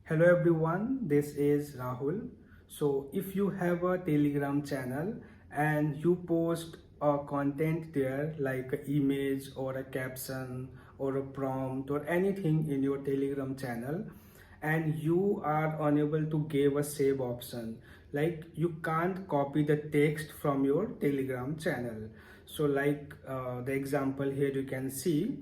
Hello everyone, this is Rahul. So if you have a Telegram channel and you post a content there like an image or a caption or a prompt or anything in your Telegram channel, and you are unable to give a save option, like you can't copy the text from your Telegram channel. So like the example here you can see,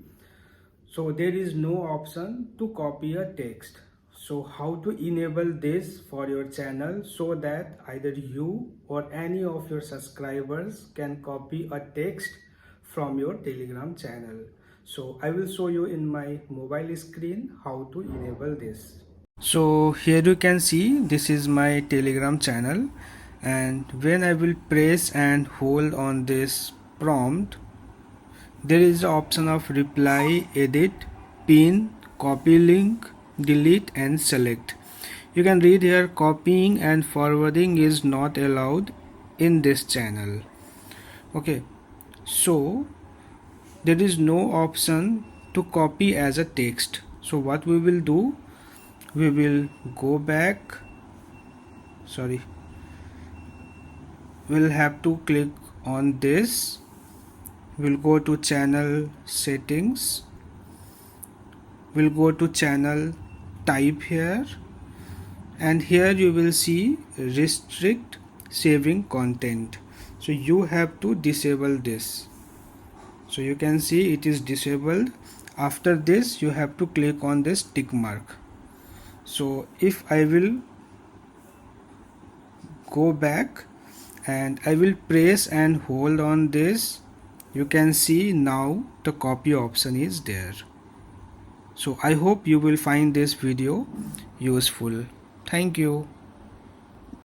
so there is no option to copy a text. So how to enable this for your channel so that either you or any of your subscribers can copy a text from your Telegram channel. So I will show you in my mobile screen how to enable this. So here you can see this is my Telegram channel, and when I will press and hold on this prompt, there is the option of reply, edit, pin, copy link, delete and select. You can read here, copying and forwarding is not allowed in this channel. Okay, so there is no option to copy as a text. So what we will do, we will go back, we'll have to click on this. We'll go to channel settings, we'll go to channel type here, and here you will see restrict saving content. So you have to disable this. So you can see it is disabled. After this you have to click on this tick mark. So if I will go back and I will press and hold on this, you can see now the copy option is there. So I hope you will find this video useful. Thank you.